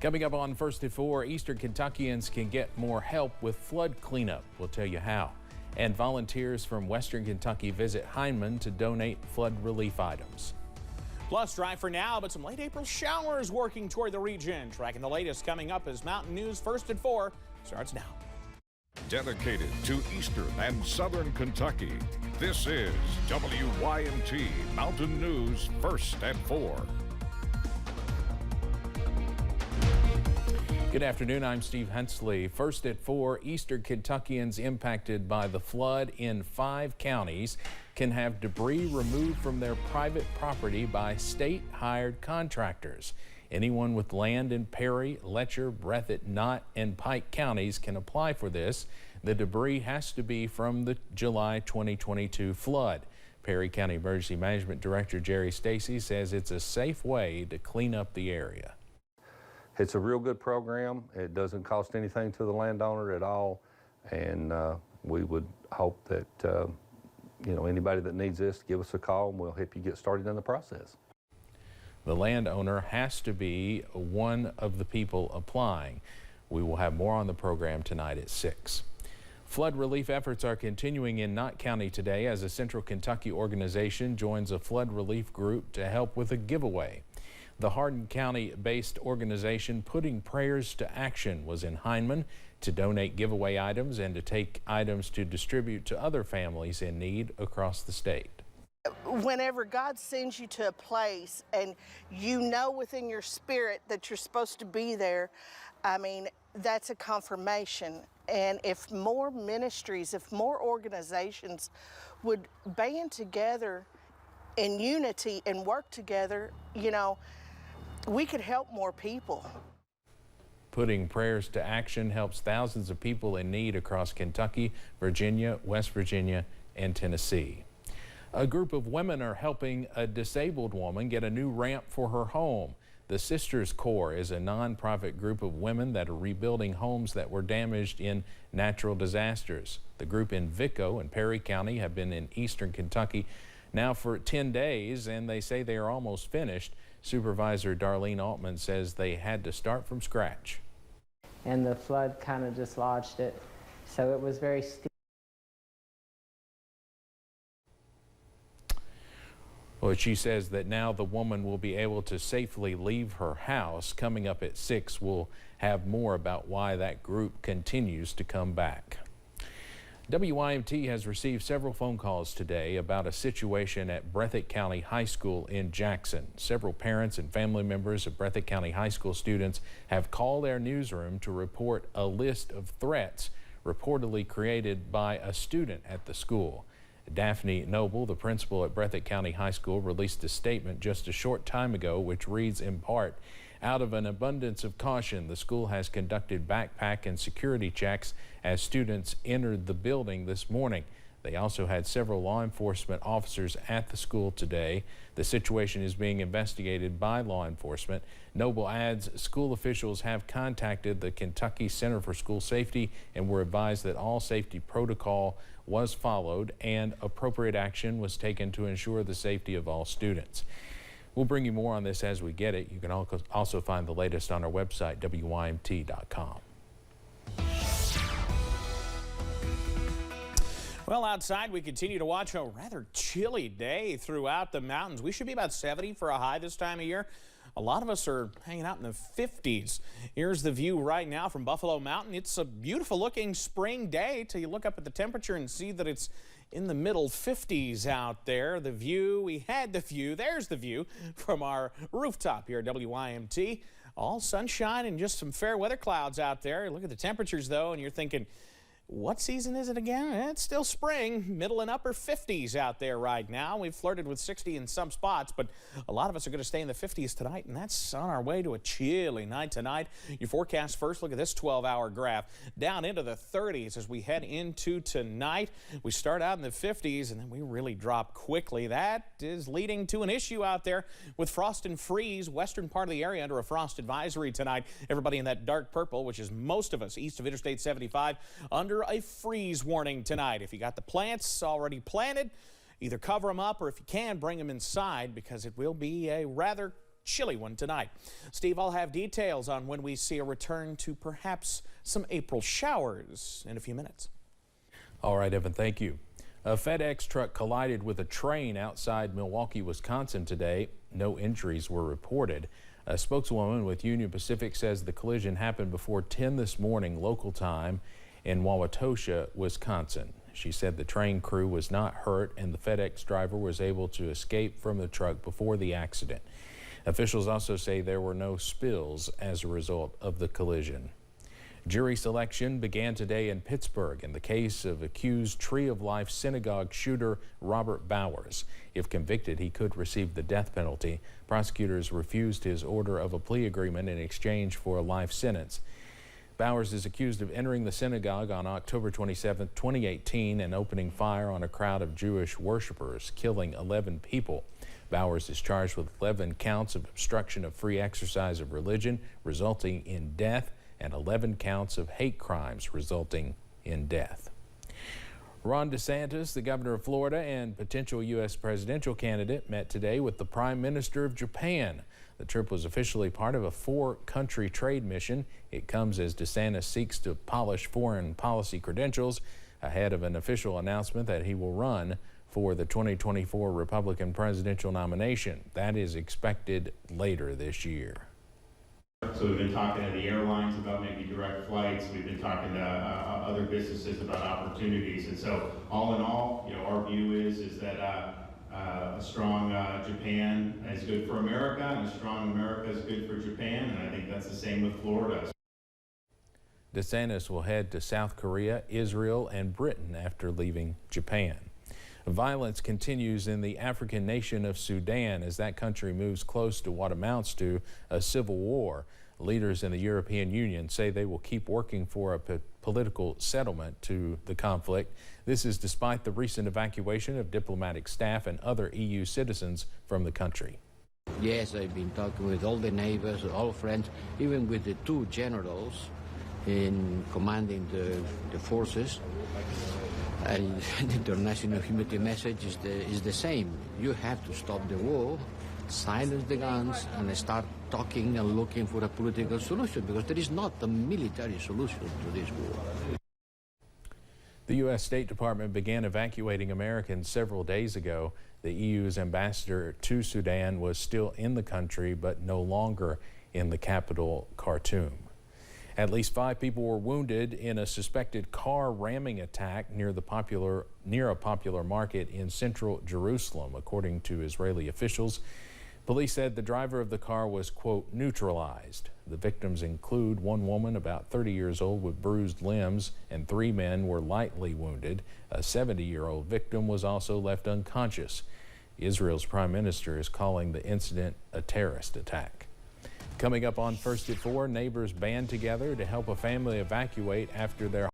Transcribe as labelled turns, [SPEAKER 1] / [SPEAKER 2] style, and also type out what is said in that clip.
[SPEAKER 1] Coming up on First at 4, Eastern Kentuckians can get more help with flood cleanup. We'll tell you how. And volunteers from Western Kentucky visit Hindman to donate flood relief items.
[SPEAKER 2] Plus, dry for now, but some late April showers working toward the region. Tracking the latest coming up as Mountain News First at 4 starts now.
[SPEAKER 3] Dedicated to Eastern and Southern Kentucky, this is WYMT Mountain News First at 4.
[SPEAKER 1] Good afternoon, I'm Steve Hensley. First at 4, Eastern Kentuckians impacted by the flood in 5 counties can have debris removed from their private property by state-hired contractors. Anyone with land in Perry, Letcher, Breathitt, Knott, and Pike counties can apply for this. The debris has to be from the July 2022 flood. Perry County Emergency Management Director Jerry Stacy says it's a safe way to clean up the area.
[SPEAKER 4] It's a real good program. It doesn't cost anything to the landowner at all, and we would hope that anybody that needs this, give us a call and we'll help you get started in the process.
[SPEAKER 1] The landowner has to be one of the people applying. We will have more on the program tonight at 6. Flood relief efforts are continuing in Knott County today as a Central Kentucky organization joins a flood relief group to help with a giveaway. The Hardin County-based organization Putting Prayers to Action was in Hindman to donate giveaway items and to take items to distribute to other families in need across the state.
[SPEAKER 5] Whenever God sends you to a place and you know within your spirit that you're supposed to be there, I mean, that's a confirmation. And if more ministries, if more organizations would band together in unity and work together, we could help more people.
[SPEAKER 1] Putting Prayers to Action helps thousands of people in need across Kentucky, Virginia, West Virginia, and Tennessee. A group of women are helping a disabled woman get a new ramp for her home. The Sisters Corps is a nonprofit group of women that are rebuilding homes that were damaged in natural disasters. The group in Vicco and Perry County have been in Eastern Kentucky now for 10 days, and they say they are almost finished. Supervisor Darlene Altman says they had to start from scratch.
[SPEAKER 6] And the flood kind of dislodged it, so it was very steep.
[SPEAKER 1] Well, she says that now the woman will be able to safely leave her house. Coming up at 6, we'll have more about why that group continues to come back. WYMT has received several phone calls today about a situation at Breathitt County High School in Jackson. Several parents and family members of Breathitt County High School students have called our newsroom to report a list of threats reportedly created by a student at the school. Daphne Noble, the principal at Breathitt County High School, released a statement just a short time ago which reads in part, "Out of an abundance of caution, the school has conducted backpack and security checks as students entered the building this morning. They also had several law enforcement officers at the school today. The situation is being investigated by law enforcement." Noble adds school officials have contacted the Kentucky Center for School Safety and were advised that all safety protocol was followed and appropriate action was taken to ensure the safety of all students. We'll bring you more on this as we get it. You can also find the latest on our website, WYMT.com.
[SPEAKER 2] Well, outside we continue to watch a rather chilly day throughout the mountains. We should be about 70 for a high this time of year. A lot of us are hanging out in the 50s. Here's the view right now from Buffalo Mountain. It's a beautiful looking spring day till you look up at the temperature and see that it's in the middle 50s out there. The view, there's the view from our rooftop here at WYMT. All sunshine and just some fair weather clouds out there. Look at the temperatures though, and you're thinking, what season is it again? It's still spring, middle and upper 50s out there right now. We've flirted with 60 in some spots, but a lot of us are going to stay in the 50s tonight, and that's on our way to a chilly night tonight. Your forecast first, look at this 12-hour graph. Down into the 30s as we head into tonight. We start out in the 50s, and then we really drop quickly. That is leading to an issue out there with frost and freeze. Western part of the area under a frost advisory tonight. Everybody in that dark purple, which is most of us east of Interstate 75, under a freeze warning tonight. If you got the plants already planted, either cover them up or if you can, bring them inside because it will be a rather chilly one tonight. Steve, I'll have details on when we see a return to perhaps some April showers in a few minutes.
[SPEAKER 1] All right, Evan, thank you. A FedEx truck collided with a train outside Milwaukee, Wisconsin today. No injuries were reported. A spokeswoman with Union Pacific says the collision happened before 10 this morning local time in Wauwatosa, Wisconsin. She said the train crew was not hurt and the FedEx driver was able to escape from the truck before the accident. Officials also say there were no spills as a result of the collision. Jury selection began today in Pittsburgh in the case of accused Tree of Life synagogue shooter Robert Bowers. If convicted, he could receive the death penalty. Prosecutors refused his order of a plea agreement in exchange for a life sentence. Bowers is accused of entering the synagogue on October 27, 2018 and opening fire on a crowd of Jewish worshipers, killing 11 people. Bowers is charged with 11 counts of obstruction of free exercise of religion, resulting in death, and 11 counts of hate crimes resulting in death. Ron DeSantis, the governor of Florida and potential U.S. presidential candidate, met today with the Prime Minister of Japan. The trip was officially part of a 4-country trade mission. It comes as DeSantis seeks to polish foreign policy credentials ahead of an official announcement that he will run for the 2024 Republican presidential nomination. That is expected later this year.
[SPEAKER 7] So we've been talking to the airlines about maybe direct flights. We've been talking to other businesses about opportunities. And so all in all, our view is that a strong Japan is good for America and a strong America is good for Japan. And I think that's the same with Florida.
[SPEAKER 1] DeSantis will head to South Korea, Israel, and Britain after leaving Japan. Violence continues in the African nation of Sudan as that country moves close to what amounts to a civil war. Leaders in the European Union say they will keep working for a political settlement to the conflict. This is despite the recent evacuation of diplomatic staff and other EU citizens from the country.
[SPEAKER 8] Yes, I've been talking with all the neighbors, all friends, even with the 2 generals in commanding the forces. And the international humanity message is the same. You have to stop the war, silence the guns, and start talking and looking for a political solution, because there is not a military solution to this war.
[SPEAKER 1] The U.S. State Department began evacuating Americans several days ago. The EU's ambassador to Sudan was still in the country, but no longer in the capital, Khartoum. At least 5 people were wounded in a suspected car ramming attack near a popular market in central Jerusalem, according to Israeli officials. Police said the driver of the car was, quote, neutralized. The victims include 1 woman about 30 years old with bruised limbs, and 3 men were lightly wounded. A 70-year-old victim was also left unconscious. Israel's prime minister is calling the incident a terrorist attack. Coming up on First at 4, neighbors band together to help a family evacuate after their